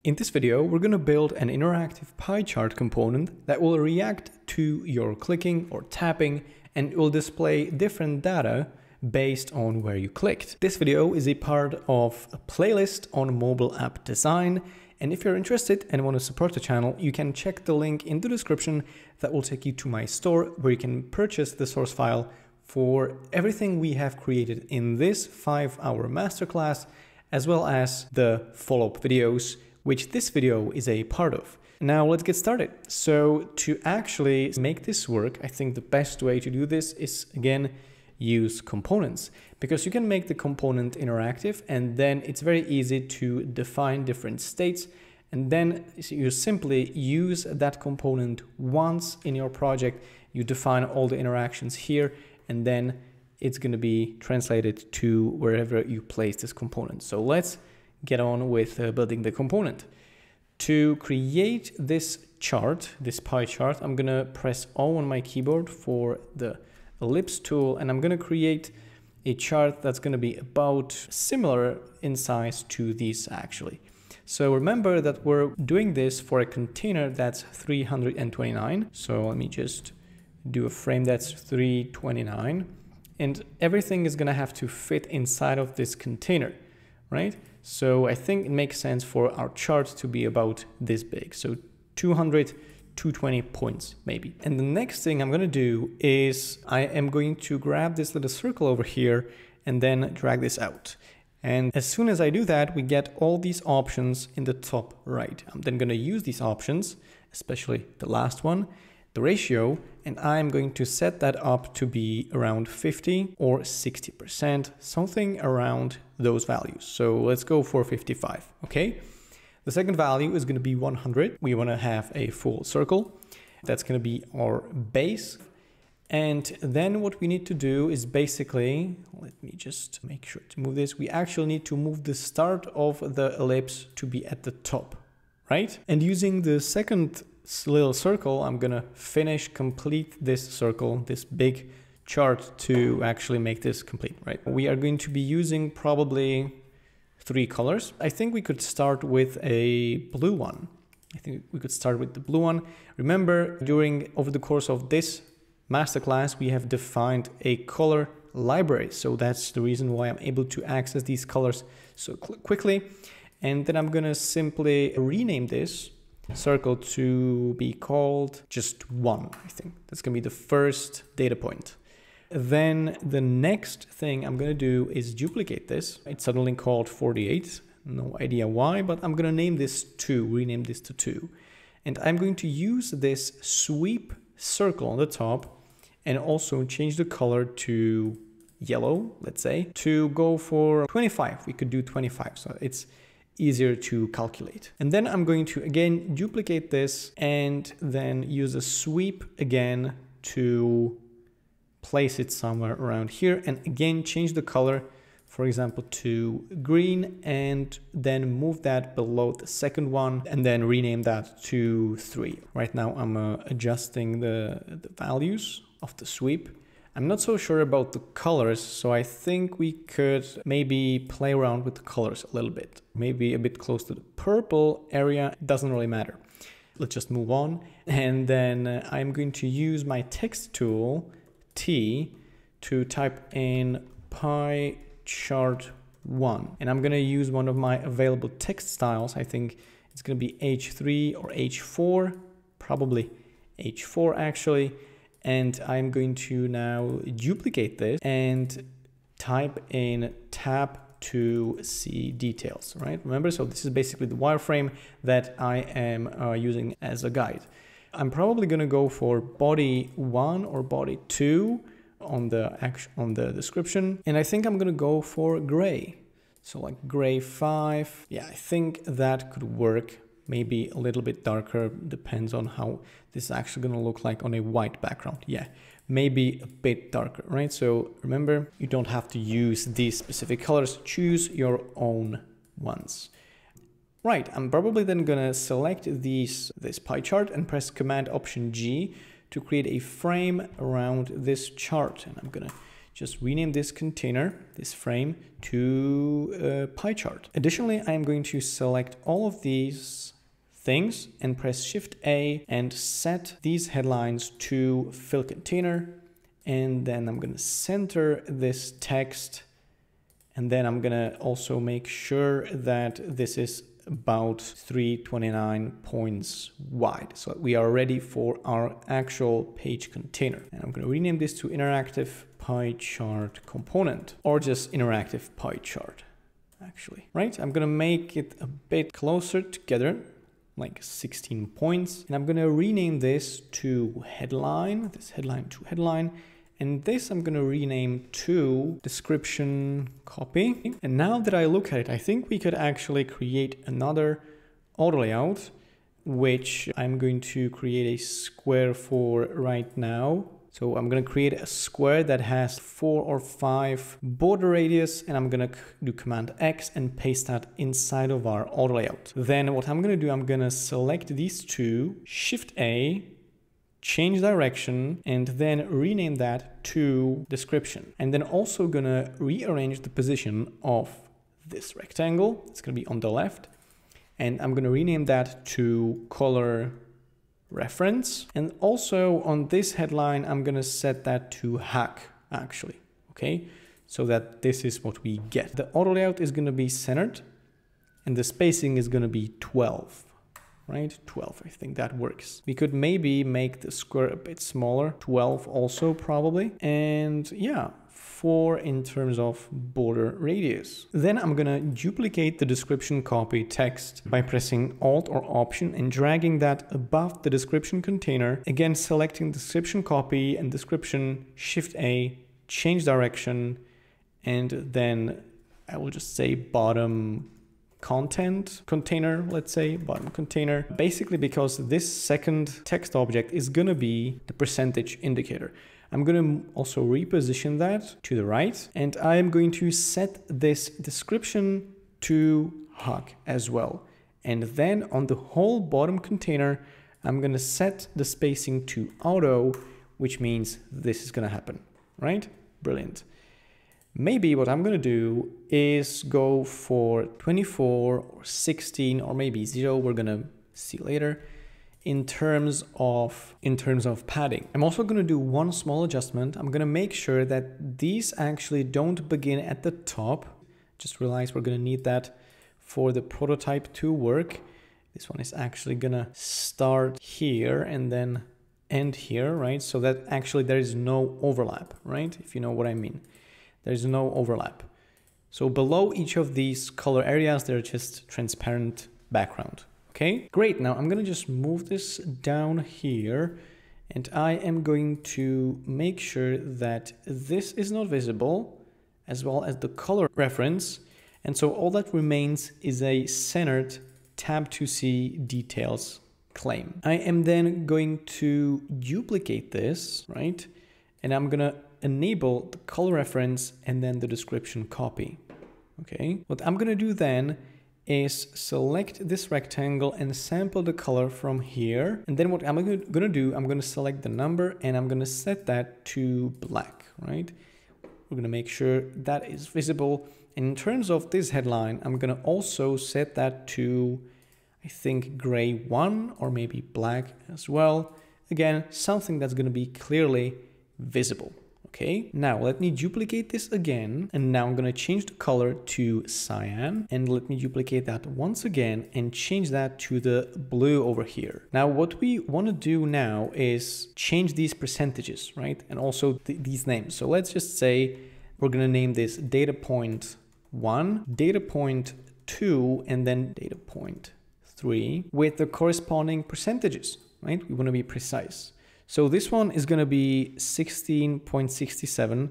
In this video, we're going to build an interactive pie chart component that will react to your clicking or tapping, and it will display different data based on where you clicked. This video is a part of a playlist on mobile app design, and if you're interested and want to support the channel, you can check the link in the description that will take you to my store where you can purchase the source file for everything we have created in this 5-hour masterclass, as well as the follow-up videos, which this video is a part of. Now let's get started. So to actually make this work, I think the best way to do this is, again, use components, because you can make the component interactive and then it's very easy to define different states, and then you simply use that component once in your project. You define all the interactions here, and then it's going to be translated to wherever you place this component. So let's get on with building the component. To create this chart, this pie chart, I'm gonna press O on my keyboard for the ellipse tool, and I'm gonna create a chart that's gonna be about similar in size to these actually. So remember that we're doing this for a container that's 329. So let me just do a frame that's 329, and everything is gonna have to fit inside of this container, right? So I think it makes sense for our chart to be about this big. So 200, 220 points maybe. And the next thing I'm going to do is I am going to grab this little circle over here and then drag this out. And as soon as I do that, we get all these options in the top right. I'm then going to use these options, especially the last one, the ratio, and I'm going to set that up to be around 50 or 60%, something around those values. So let's go for 55, okay? The second value is going to be 100. We want to have a full circle. That's going to be our base. And then what we need to do is basically, let me just make sure to move this. We actually need to move the start of the ellipse to be at the top, right? And using the second little circle, I'm gonna complete this circle, this big chart, to actually make this complete, right? We are going to be using probably 3 colors. I think we could start with a blue one. I think we could start with the blue one. Remember, over the course of this masterclass, we have defined a color library. So that's the reason why I'm able to access these colors so quickly. And then I'm gonna simply rename this circle to be called just 1. I think that's gonna be the first data point. Then the next thing I'm gonna do is duplicate this. It's suddenly called 48, no idea why, but I'm gonna name this 2, rename this to 2. And I'm going to use this sweep circle on the top and also change the color to yellow, let's say, to go for 25. We could do 25, so it's easier to calculate. And then I'm going to again duplicate this and then use a sweep again to place it somewhere around here, and again change the color, for example, to green, and then move that below the second one and then rename that to 3. Right now I'm adjusting the values of the sweep. I'm not so sure about the colors, so I think we could maybe play around with the colors a little bit. Maybe a bit close to the purple area, it doesn't really matter. Let's just move on. And then I'm going to use my text tool, T, to type in pie chart 1. And I'm gonna use one of my available text styles. I think it's gonna be H3 or H4, probably H4 actually. And I'm going to now duplicate this and type in tab to see details, right? Remember, so this is basically the wireframe that I am using as a guide. I'm probably going to go for body 1 or body 2 on the description. And I think I'm going to go for gray. So like gray 5. Yeah, I think that could work. Maybe a little bit darker, depends on how this is actually going to look like on a white background. Yeah, maybe a bit darker, right? So remember, you don't have to use these specific colors, choose your own ones. Right, I'm probably then gonna select this pie chart and press Command Option G to create a frame around this chart. And I'm gonna just rename this container, this frame, to pie chart. Additionally, I'm going to select all of these things and press Shift A and set these headlines to fill container. And then I'm going to center this text. And then I'm going to also make sure that this is about 329 points wide. So we are ready for our actual page container. And I'm going to rename this to interactive pie chart component, or just interactive pie chart, actually. Right? I'm going to make it a bit closer together, like 16 points. And I'm going to rename this to headline, this headline to headline. And this I'm going to rename to description copy. And now that I look at it, I think we could actually create another auto layout, which I'm going to create a square for right now. So I'm going to create a square that has 4 or 5 border radius, and I'm going to do Command X and paste that inside of our auto layout. Then what I'm going to do, I'm going to select these two, Shift A, change direction, and then rename that to description. And then also gonna rearrange the position of this rectangle. It's gonna be on the left. And I'm gonna rename that to color reference. And also on this headline, I'm gonna set that to hack, actually, okay? So that this is what we get. The auto layout is gonna be centered, and the spacing is gonna be 12. Right? 12, I think that works. We could maybe make the square a bit smaller, 12 also probably. And yeah, 4 in terms of border radius. Then I'm gonna duplicate the description copy text by pressing Alt or Option and dragging that above the description container. Again, selecting description copy and description, Shift A, change direction, and then I will just say bottom content container, let's say bottom container, basically because this second text object is going to be the percentage indicator. I'm going to also reposition that to the right, and I'm going to set this description to hug as well. And then on the whole bottom container, I'm going to set the spacing to auto, which means this is going to happen, right? Brilliant. Maybe what I'm going to do is go for 24 or 16 or maybe 0. We're going to see later in terms of padding. I'm also going to do one small adjustment. I'm going to make sure that these actually don't begin at the top. Just realize we're going to need that for the prototype to work. This one is actually going to start here and then end here, right? So that actually there is no overlap, right? If you know what I mean. There's no overlap. So below each of these color areas, they're just transparent background. Okay, great. Now I'm going to just move this down here, and I am going to make sure that this is not visible, as well as the color reference. And so all that remains is a centered tab to see details claim. I am then going to duplicate this, right? And I'm going to enable the color reference and then the description copy. Okay, what I'm going to do then is select this rectangle and sample the color from here. And then what I'm going to do, I'm going to select the number and I'm going to set that to black, right? We're going to make sure that is visible. And in terms of this headline, I'm going to also set that to, I think, gray 1 or maybe black as well. Again, something that's going to be clearly visible. Okay, now let me duplicate this again, and now I'm going to change the color to cyan, and let me duplicate that once again and change that to the blue over here. Now what we want to do now is change these percentages, right? And also these names. So let's just say we're going to name this data point 1, data point 2, and then data point 3 with the corresponding percentages, right? We want to be precise. So this one is going to be 16.67.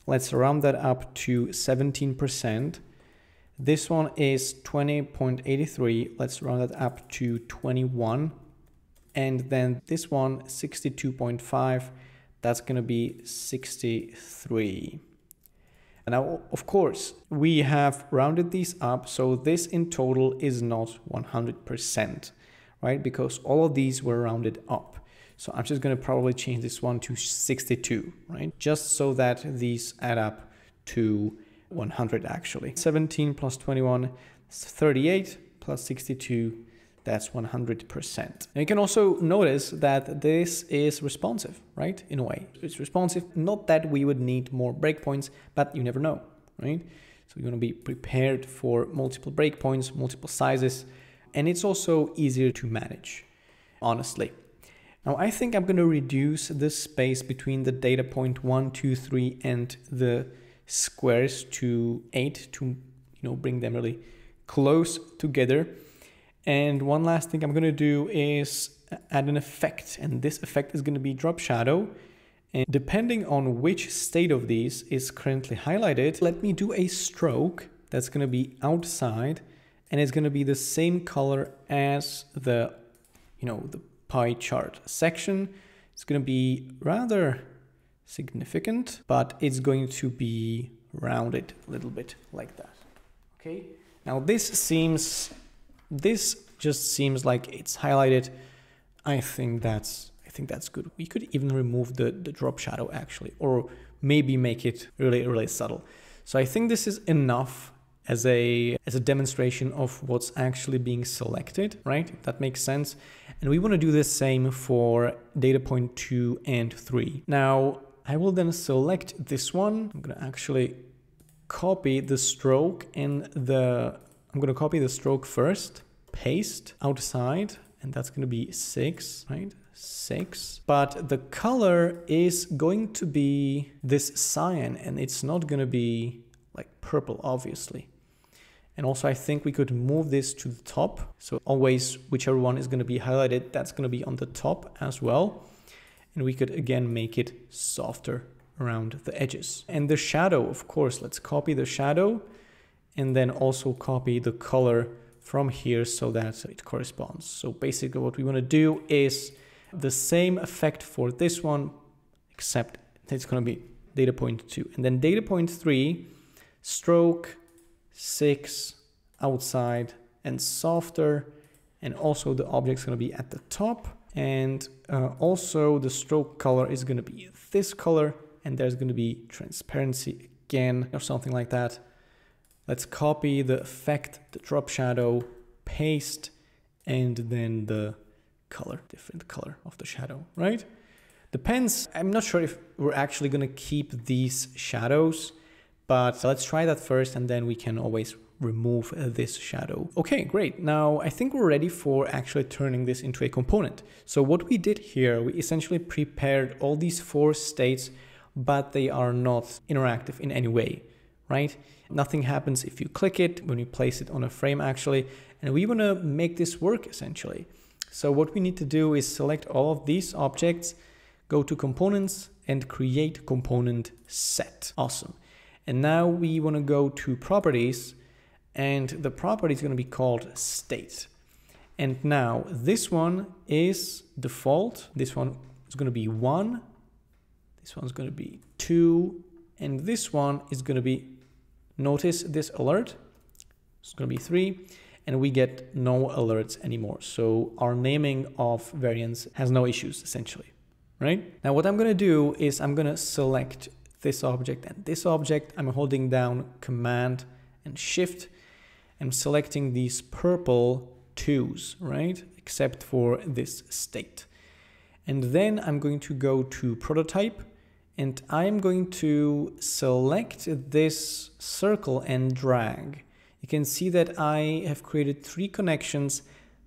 Let's round that up to 17%. This one is 20.83. Let's round that up to 21. And then this one, 62.5. That's going to be 63. And now, of course, we have rounded these up. So this in total is not 100%, right? Because all of these were rounded up. So I'm just going to probably change this one to 62, right? Just so that these add up to 100 actually. 17 plus 21 is 38 plus 62, that's 100%. And you can also notice that this is responsive, right? In a way, it's responsive. Not that we would need more breakpoints, but you never know, right? So you want to be prepared for multiple breakpoints, multiple sizes, and it's also easier to manage, honestly. Now I think I'm going to reduce the space between the data point 1, 2, 3 and the squares to 8 to bring them really close together. And one last thing I'm going to do is add an effect, and this effect is going to be drop shadow. And depending on which state of these is currently highlighted, let me do a stroke that's going to be outside, and it's going to be the same color as the pie chart section. It's going to be rather significant, but it's going to be rounded a little bit like that. Okay. Now this just seems like it's highlighted. I think that's good. We could even remove the drop shadow actually, or maybe make it really, really subtle. So I think this is enough as a demonstration of what's actually being selected, right? If that makes sense. And we want to do the same for data point 2 and 3. Now I will then select this one. I'm going to actually copy the stroke and I'm going to copy the stroke first, paste outside, and that's going to be 6, right? 6. But the color is going to be this cyan, and it's not going to be like purple, obviously. And also I think we could move this to the top. So always whichever one is going to be highlighted, that's going to be on the top as well. And we could again make it softer around the edges. And the shadow, of course, let's copy the shadow and then also copy the color from here so that it corresponds. So basically what we want to do is the same effect for this one, except it's going to be data point 2. And then data point 3, stroke, 6, outside, and softer. And also the object's going to be at the top. And also the stroke color is going to be this color. And there's going to be transparency again, or something like that. Let's copy the effect, the drop shadow, paste, and then the color, different color of the shadow, right? Depends. I'm not sure if we're actually going to keep these shadows, but let's try that first, and then we can always remove this shadow. Okay, great. Now I think we're ready for actually turning this into a component. So what we did here, we essentially prepared all these 4 states, but they are not interactive in any way, right? Nothing happens if you click it, when you place it on a frame actually, and we want to make this work essentially. So what we need to do is select all of these objects, go to components and create component set. Awesome. And now we want to go to properties, and the property is going to be called state. And now this one is default. This one is going to be 1. This one's going to be 2. And this one is going to be, notice this alert, it's going to be 3. And we get no alerts anymore. So our naming of variants has no issues essentially, right? Now what I'm going to do is I'm going to select this object and this object. I'm holding down Command and Shift. I'm selecting these purple 2s, right? Except for this state. And then I'm going to go to prototype, and I'm going to select this circle and drag. You can see that I have created 3 connections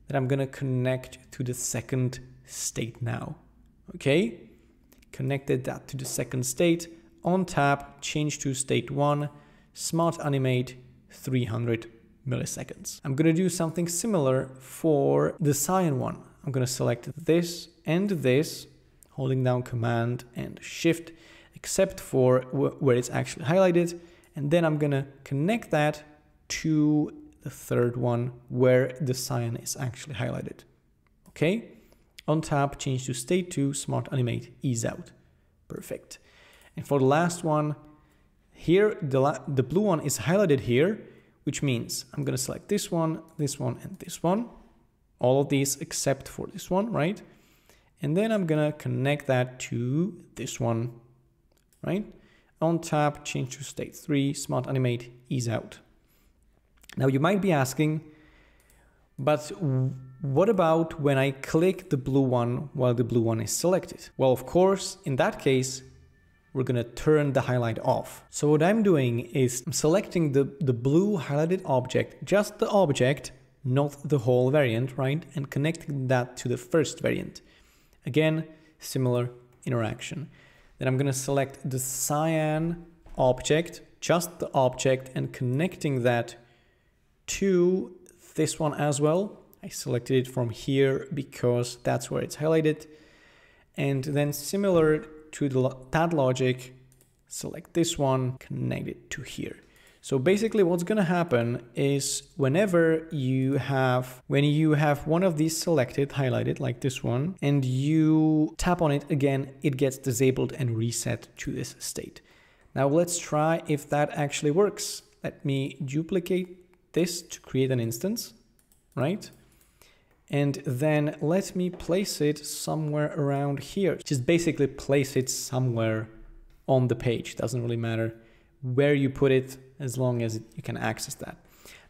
that I'm going to connect to the second state now. Okay, connected that to the second state. On tap, change to state 1, smart animate 300 milliseconds. I'm going to do something similar for the cyan one. I'm going to select this and this, holding down Command and Shift, except for where it's actually highlighted. And then I'm going to connect that to the third one where the cyan is actually highlighted. Okay, on tap, change to state 2, smart animate, ease out. Perfect. And for the last one, here the blue one is highlighted here, which means I'm going to select this one, and this one. All of these except for this one, right? And then I'm gonna connect that to this one, right? On tap, change to state 3, smart animate, ease out. Now you might be asking, but what about when I click the blue one while the blue one is selected? Well, of course, in that case, we're gonna turn the highlight off. So what I'm doing is I'm selecting the blue highlighted object, just the object, not the whole variant, right? And connecting that to the first variant. Again, similar interaction. Then I'm gonna select the cyan object, just the object, and connecting that to this one as well. I selected it from here because that's where it's highlighted. And then similar to that logic, select this one, connect it to here. So basically what's going to happen is whenever you have one of these selected, highlighted like this one, and you tap on it again, it gets disabled and reset to this state. Now let's try if that actually works. Let me duplicate this to create an instance, right? And then let me place it somewhere around here. Just basically place it somewhere on the page. Doesn't really matter where you put it as long as you can access that.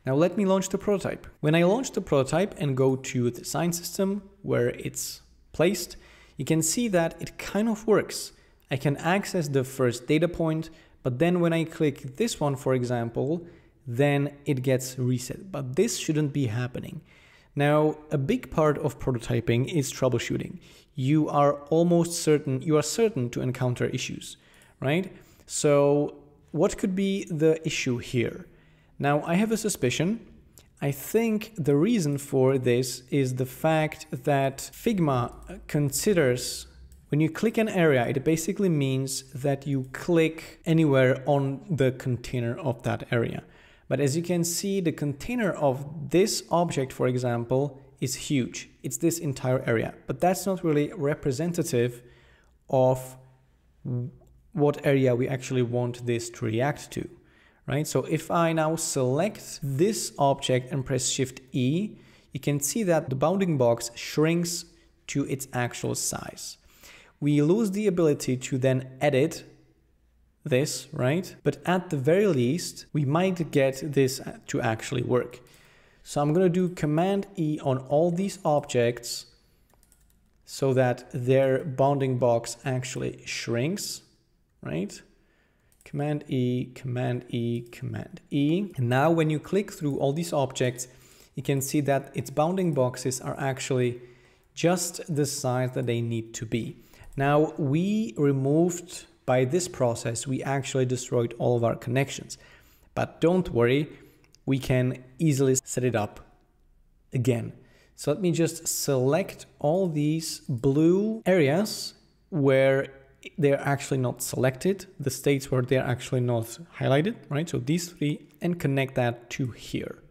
Now let me launch the prototype. When I launch the prototype and go to the design system where it's placed, you can see that it kind of works. I can access the first data point, but then when I click this one, for example, then it gets reset. But this shouldn't be happening. Now, a big part of prototyping is troubleshooting. You are certain to encounter issues, right? So what could be the issue here? Now, I have a suspicion. I think the reason for this is the fact that Figma considers when you click an area, it basically means that you click anywhere on the container of that area. But as you can see, the container of this object, for example, is huge. It's this entire area, but that's not really representative of what area we actually want this to react to, right? So if I now select this object and press Shift E, you can see that the bounding box shrinks to its actual size. We lose the ability to then edit this, right? But at the very least, we might get this to actually work. So I'm going to do Command E on all these objects so that their bounding box actually shrinks, right? Command E, Command E, Command E. And now when you click through all these objects, you can see that its bounding boxes are actually just the size that they need to be. Now by this process, we actually destroyed all of our connections. But don't worry, we can easily set it up again. So let me just select all these blue areas where they're actually not selected, the states where they're actually not highlighted, right? So these three, and connect that to here.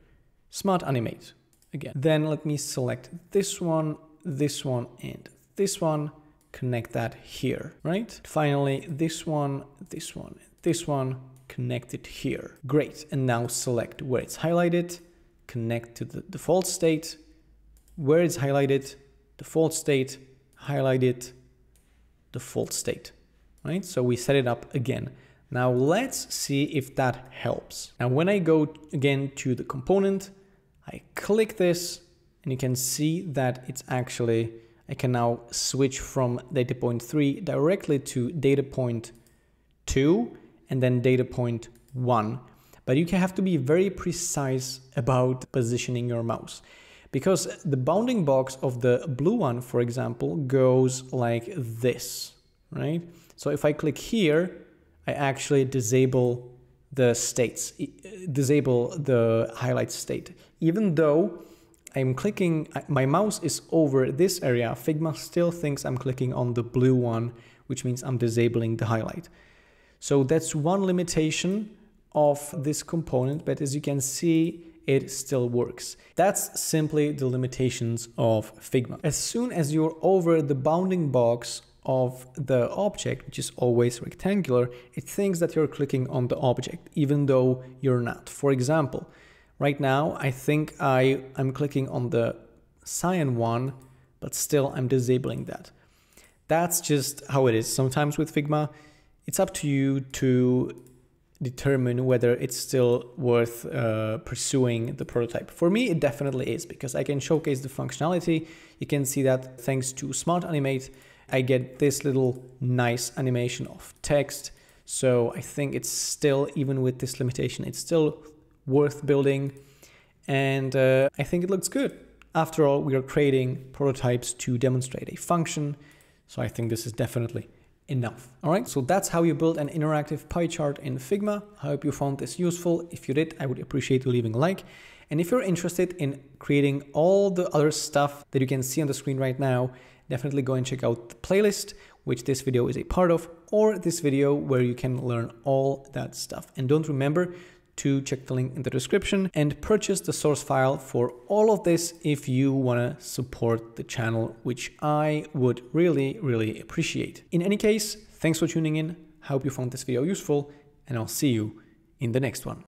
Smart animate again. Then let me select this one, and this one. Connect that here, right? Finally, this one, connect it here. Great, and now select where it's highlighted, connect to the default state, where it's highlighted, default state, highlighted, default state, right? So we set it up again. Now let's see if that helps. Now when I go again to the component, I click this, and you can see that it's actually I can now switch from data point 3 directly to data point 2 and then data point 1. But you have to be very precise about positioning your mouse because the bounding box of the blue one, for example, goes like this, right? So if I click here, I actually disable the states, disable the highlight state, even though I'm clicking, my mouse is over this area, Figma still thinks I'm clicking on the blue one, which means I'm disabling the highlight. So that's one limitation of this component, but as you can see, it still works. That's simply the limitations of Figma. As soon as you're over the bounding box of the object, which is always rectangular, it thinks that you're clicking on the object, even though you're not. For example, right now, I think I'm clicking on the cyan one, but still I'm disabling that. That's just how it is. Sometimes with Figma, it's up to you to determine whether it's still worth pursuing the prototype. For me, it definitely is, because I can showcase the functionality. You can see that thanks to Smart Animate, I get this little nice animation of text. So I think it's still, even with this limitation, it's still worth building. And I think it looks good. After all, we are creating prototypes to demonstrate a function. So I think this is definitely enough. All right, so that's how you build an interactive pie chart in Figma. I hope you found this useful. If you did, I would appreciate you leaving a like. And if you're interested in creating all the other stuff that you can see on the screen right now, definitely go and check out the playlist, which this video is a part of, or this video where you can learn all that stuff. And don't remember to check the link in the description and purchase the source file for all of this if you want to support the channel, which I would really, really appreciate. In any case, thanks for tuning in. I hope you found this video useful, and I'll see you in the next one.